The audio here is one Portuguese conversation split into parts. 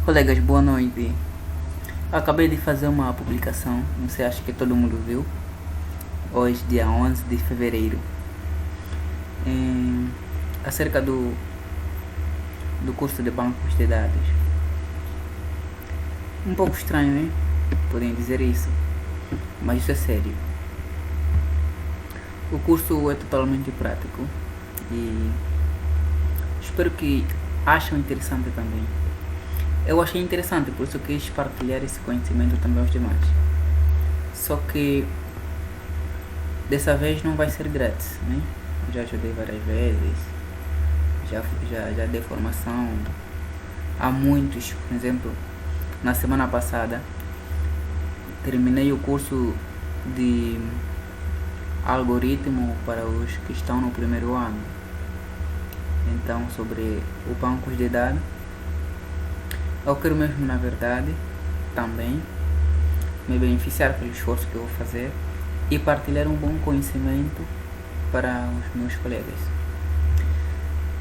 Colegas, boa noite. Acabei de fazer uma publicação, não sei, acho que todo mundo viu. Hoje, dia 11 de fevereiro. Acerca do curso de bancos de dados. Um pouco estranho, hein? Podem dizer isso, mas isso é sério. O curso é totalmente prático e espero que achem interessante também. Eu achei interessante, por isso eu quis partilhar esse conhecimento também aos demais. Só que dessa vez não vai ser grátis, né? Já ajudei várias vezes, já dei formação a muitos. Por exemplo, na semana passada terminei o curso de algoritmo para os que estão no primeiro ano. Então, sobre o banco de dados, eu quero mesmo, na verdade, também me beneficiar pelo esforço que eu vou fazer e partilhar um bom conhecimento para os meus colegas.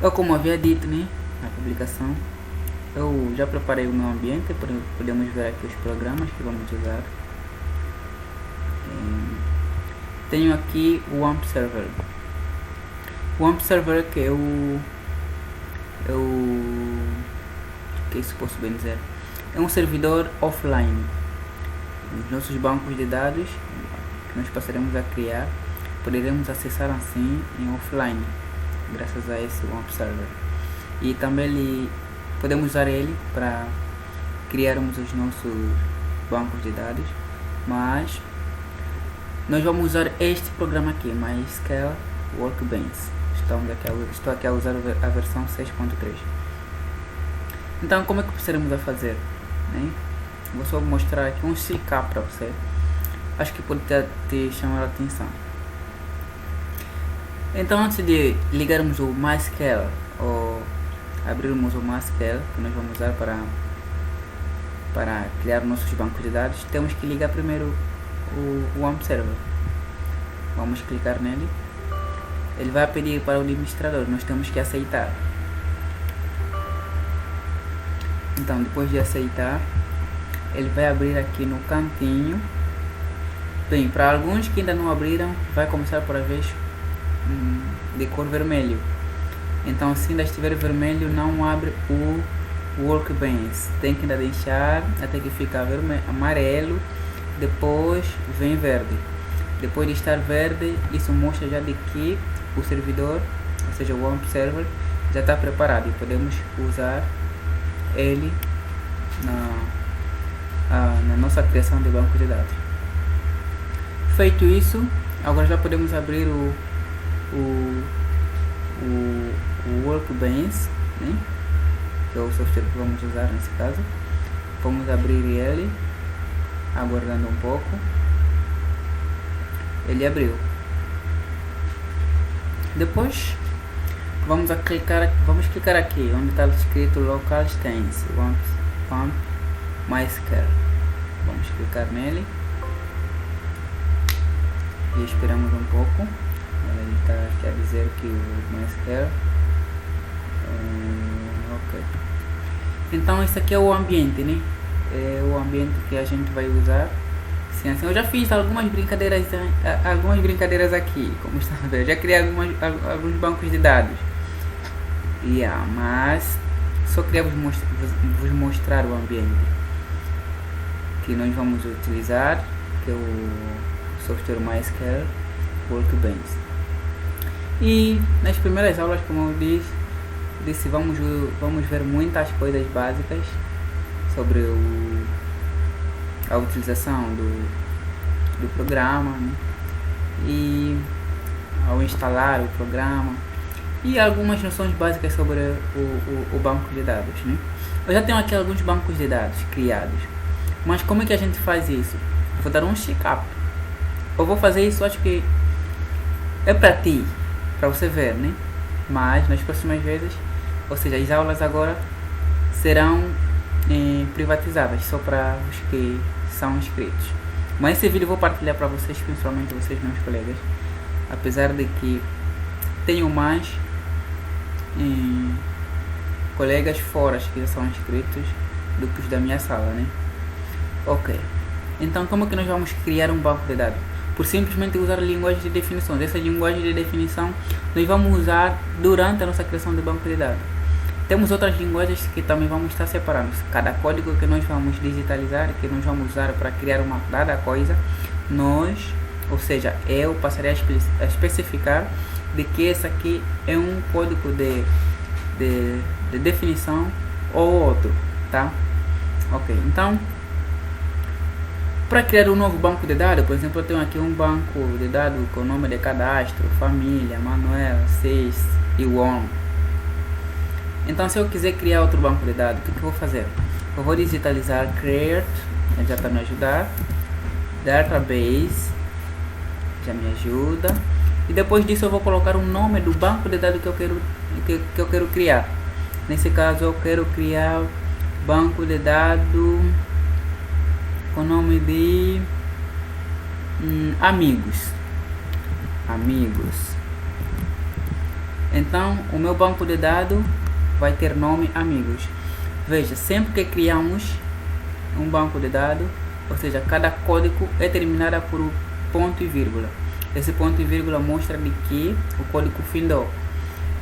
Eu, como havia dito, né, na publicação, eu já preparei o meu ambiente, podemos ver aqui os programas que vamos usar. Tenho aqui o AMP Server. O AMP Server que é que isso posso bem dizer, é um servidor offline. Os nossos bancos de dados que nós passaremos a criar, poderemos acessar assim em offline, graças a esse AMP Server. E também podemos usar ele para criarmos os nossos bancos de dados, mas nós vamos usar este programa aqui, MySQL Workbench. Estou aqui a usar a versão 6.3. Então, como é que passaremos a fazer, né? Vou só mostrar aqui um CK para você. Acho que pode te chamar a atenção. Então, antes de ligarmos o MySQL ou abrirmos o MySQL que nós vamos usar para criar nossos bancos de dados, temos que ligar primeiro o AMP Server. Vamos clicar nele. Ele vai pedir para o administrador, nós temos que aceitar. Então, depois de aceitar, ele vai abrir aqui no cantinho. Bem, para alguns que ainda não abriram, vai começar por a vez de cor vermelho. Então, se ainda estiver vermelho, não abre o Workbench. Tem que ainda deixar até que ficar amarelo. Depois vem verde. Depois de estar verde, isso mostra já de que o servidor, ou seja, o AMP Server, já está preparado e podemos usar ele na nossa criação de banco de dados. Feito isso, agora já podemos abrir o Workbench, né? Que é o software que vamos usar nesse caso. Vamos abrir ele, aguardando um pouco. Ele abriu. Depois vamos clicar aqui onde está escrito Local Instance AMP MySQL. Vamos clicar nele e esperamos um pouco. Ele está aqui a dizer que o MySQL ok. Então esse aqui é o ambiente, né? É o ambiente que a gente vai usar. Sim, assim, eu já fiz algumas brincadeiras aqui, como estão a ver. Eu já criei alguns bancos de dados. Mas só queria vos mostrar o ambiente que nós vamos utilizar, que é o software MySQL Workbench. E nas primeiras aulas, como eu disse, vamos ver muitas coisas básicas sobre a utilização do programa, né? E ao instalar o programa e algumas noções básicas sobre o banco de dados, né? Eu já tenho aqui alguns bancos de dados criados, mas como é que a gente faz isso? Eu vou dar um check-up. Eu vou fazer isso, acho que é para ti, para você ver, né? Mas nas próximas vezes, ou seja, as aulas agora serão privatizadas só para os que são inscritos. Mas esse vídeo eu vou partilhar para vocês, principalmente vocês, meus colegas, apesar de que tenho mais colegas fora que já são inscritos grupos da minha sala, né? Ok. Então, como que nós vamos criar um banco de dados? Por simplesmente usar a linguagem de definição. Essa linguagem de definição nós vamos usar durante a nossa criação de banco de dados. Temos outras linguagens que também vamos estar separando. Cada código que nós vamos digitalizar, que nós vamos usar para criar uma dada coisa, ou seja, eu passarei a especificar de que esse aqui é um código de definição ou outro, tá? Ok, então, para criar um novo banco de dados, por exemplo, eu tenho aqui um banco de dados com o nome de cadastro, família, Manuel, 6 e One. Então, se eu quiser criar outro banco de dados, o que eu vou fazer? Eu vou digitalizar create, já está me ajudar, database, já me ajuda, e depois disso eu vou colocar o nome do banco de dados que eu quero criar. Nesse caso, eu quero criar banco de dados com o nome de amigos. Então, o meu banco de dados vai ter nome amigos. Veja, sempre que criamos um banco de dados, ou seja, cada código é terminado por ponto e vírgula. Esse ponto e vírgula mostra de que o código findou.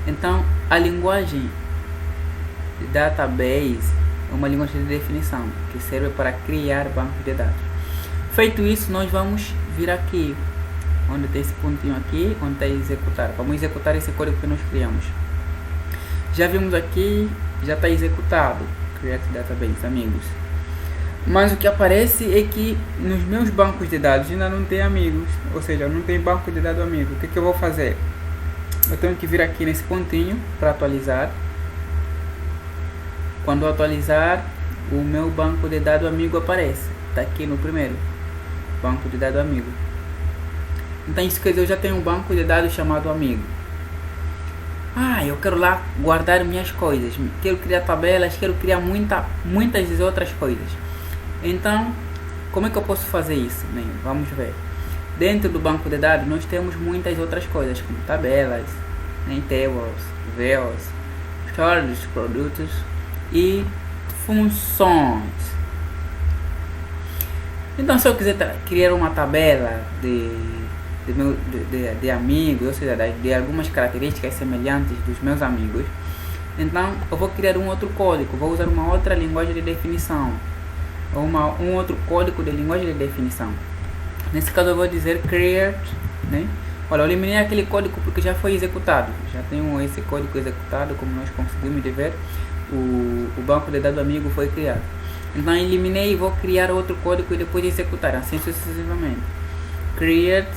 Então, a linguagem de database é uma linguagem de definição que serve para criar banco de dados. Feito isso, nós vamos vir aqui, onde tem esse pontinho aqui, onde está executar. Vamos executar esse código que nós criamos. Já vimos aqui, já está executado, create database, amigos. Mas o que aparece é que nos meus bancos de dados ainda não tem amigos, ou seja, não tem banco de dados amigo. O que eu vou fazer? Eu tenho que vir aqui nesse pontinho para atualizar. Quando eu atualizar, o meu banco de dados amigo aparece. Está aqui no primeiro, banco de dados amigo. Então isso quer dizer, eu já tenho um banco de dados chamado amigo. Eu quero lá guardar minhas coisas, quero criar tabelas, quero criar muitas outras coisas. Então, como é que eu posso fazer isso? Vamos ver. Dentro do banco de dados, nós temos muitas outras coisas, como tabelas, tables, views, storage, produtos e funções. Então, se eu quiser criar uma tabela de amigos, ou seja, de algumas características semelhantes dos meus amigos, então eu vou criar um outro código, vou usar uma outra linguagem de definição, ou um outro código de linguagem de definição. Nesse caso eu vou dizer create, Olha, eu eliminei aquele código porque já foi executado, já tenho esse código executado, como nós conseguimos ver, o banco de dados amigo foi criado. Então eliminei e vou criar outro código e depois executar, assim sucessivamente. Create,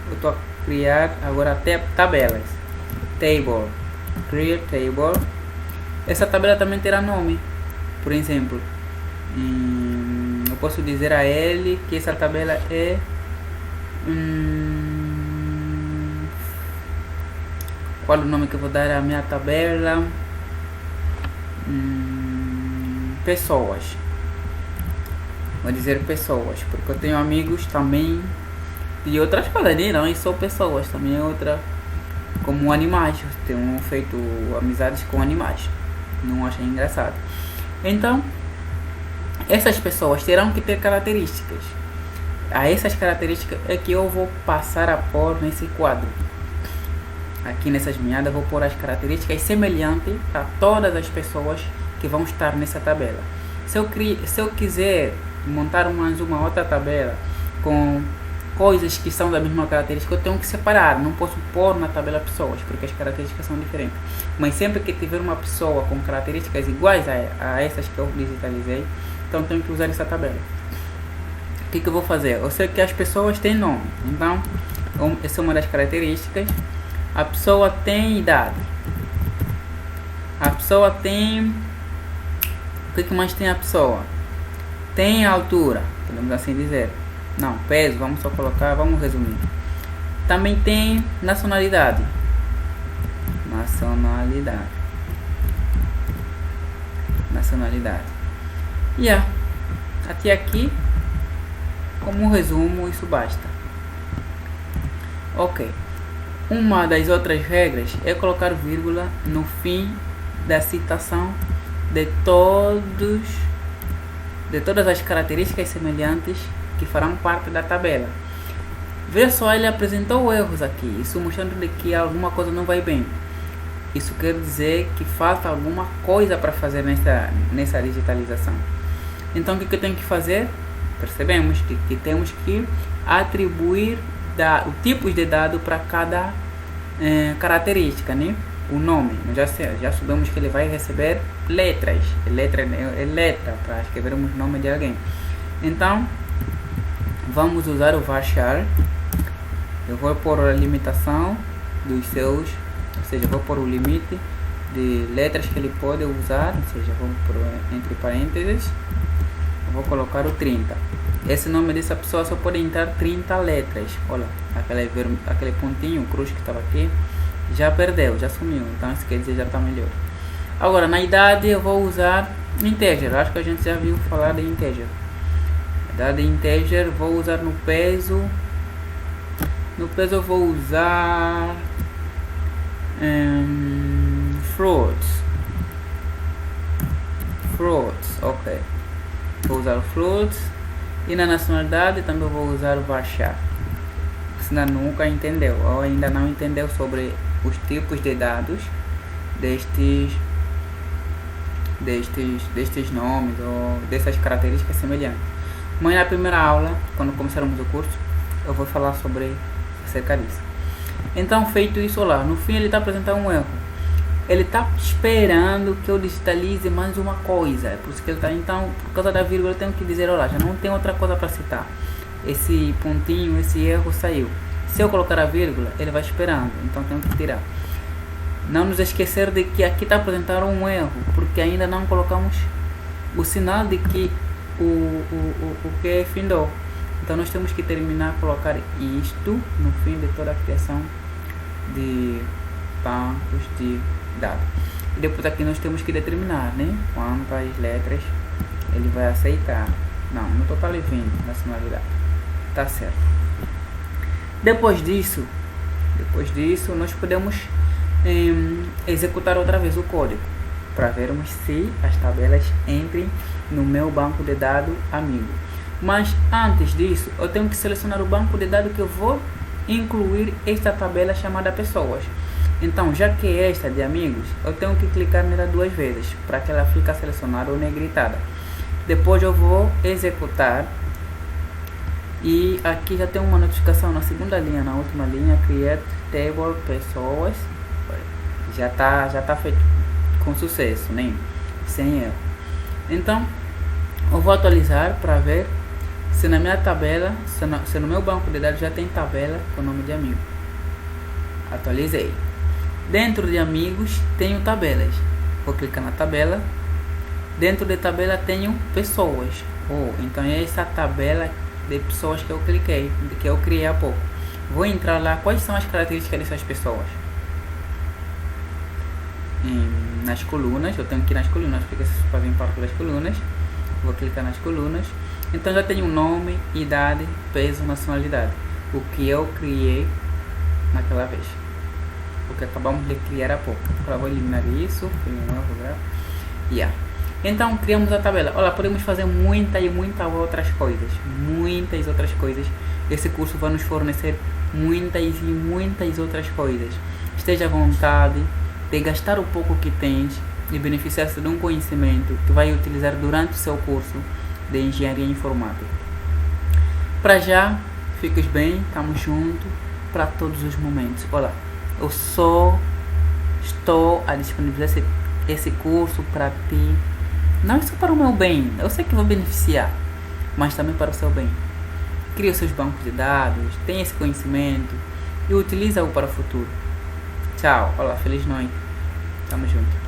eu estou a criar agora até tabelas. Table, create table. Essa tabela também terá nome. Por exemplo, eu posso dizer a ele que essa tabela é qual o nome que eu vou dar à minha tabela? Pessoas. Vou dizer pessoas, porque eu tenho amigos também de outras coisas, não, e são pessoas também, é outra, como animais, tenho feito amizades com animais, não achei engraçado. Então, essas pessoas terão que ter características. A essas características é que eu vou passar a pôr nesse quadro. Aqui nessas meadas eu vou pôr as características semelhantes a todas as pessoas que vão estar nessa tabela. Se eu quiser montar uma outra tabela com coisas que são da mesma característica, eu tenho que separar, não posso pôr na tabela pessoas, porque as características são diferentes. Mas sempre que tiver uma pessoa com características iguais a essas que eu digitalizei, então tenho que usar essa tabela. O que eu vou fazer? Eu sei que as pessoas têm nome, então essa é uma das características. A pessoa tem idade, a pessoa tem, o que mais tem a pessoa? Tem altura, podemos assim dizer. Não, peso, vamos só colocar, vamos resumir. Também tem nacionalidade. Nacionalidade. Até aqui, como um resumo, isso basta. Ok. Uma das outras regras é colocar vírgula no fim da citação de todos de todas as características semelhantes que farão parte da tabela. Veja só, ele apresentou erros aqui, isso mostrando de que alguma coisa não vai bem. Isso quer dizer que falta alguma coisa para fazer nessa digitalização. Então, o que eu tenho que fazer? Percebemos que temos que atribuir os tipos de dado para cada característica, né? O nome, já sabemos que ele vai receber letras, letra para escrevermos o nome de alguém. Então, vamos usar o varchar. Eu vou pôr a limitação dos seus, ou seja, vou pôr o limite de letras que ele pode usar, ou seja, vamos pôr entre parênteses, eu vou colocar o 30. Esse nome dessa pessoa só pode entrar 30 letras. Olha, aquele pontinho, cruz que estava aqui, já perdeu, já sumiu, então isso quer dizer já está melhor. Agora, na idade eu vou usar integer, acho que a gente já viu falar de integer. Idade integer, vou usar no peso. No peso eu vou usar fruits, ok. Vou usar fruits. E na nacionalidade também vou usar o varchar. Senão nunca entendeu ou ainda não entendeu sobre os tipos de dados destes nomes ou dessas características semelhantes. Mas na primeira aula, quando começarmos o curso, eu vou falar acerca disso. Então, feito isso, lá no fim ele está apresentando um erro. Ele está esperando que eu digitalize mais uma coisa. É por isso que ele está. Então, por causa da vírgula, eu tenho que dizer: olha, já não tem outra coisa para citar. Esse pontinho, esse erro saiu. Se eu colocar a vírgula, ele vai esperando. Então, tenho que tirar. Não nos esquecer de que aqui está apresentando um erro, porque ainda não colocamos o sinal de que o que é findou. Então, nós temos que terminar, colocar isto no fim de toda a criação de bancos de dados. E depois aqui nós temos que determinar, né, quantas letras ele vai aceitar. Não, no total é 20 nacionalidade. Tá certo. Depois disso nós podemos executar outra vez o código para vermos se as tabelas entrem no meu banco de dados amigo. Mas antes disso, eu tenho que selecionar o banco de dados que eu vou incluir esta tabela chamada pessoas. Então, já que é esta de amigos, eu tenho que clicar nela 2 vezes para que ela fique selecionada ou negritada. Depois eu vou executar e aqui já tem uma notificação na segunda linha, na última linha, create table pessoas. Já tá feito com sucesso, né? Sem erro. Então, eu vou atualizar para ver se na minha tabela, se no meu banco de dados já tem tabela com o nome de amigo. Atualizei. Dentro de amigos tenho tabelas. Vou clicar na tabela. Dentro de tabela tenho pessoas. Então é essa tabela de pessoas que eu cliquei, que eu criei há pouco. Vou entrar lá. Quais são as características dessas pessoas? Nas colunas, eu tenho que ir nas colunas, porque isso fazem parte das colunas. Vou clicar nas colunas. Então já tenho nome, idade, peso, nacionalidade. O que eu criei naquela vez. O que acabamos de criar há pouco. Agora vou eliminar isso. Então criamos a tabela. Olha, podemos fazer muitas outras coisas. Muitas outras coisas. Esse curso vai nos fornecer muitas outras coisas. Esteja à vontade de gastar o pouco que tens e beneficiar-se de um conhecimento que vai utilizar durante o seu curso de engenharia informática. Para já, fiques bem, estamos juntos para todos os momentos. Olha, eu só estou a disponibilizar esse curso para ti, não só para o meu bem, eu sei que vou beneficiar, mas também para o seu bem. Crie os seus bancos de dados, tenha esse conhecimento e utiliza-o para o futuro. Tchau, olá, feliz noite, tamo junto.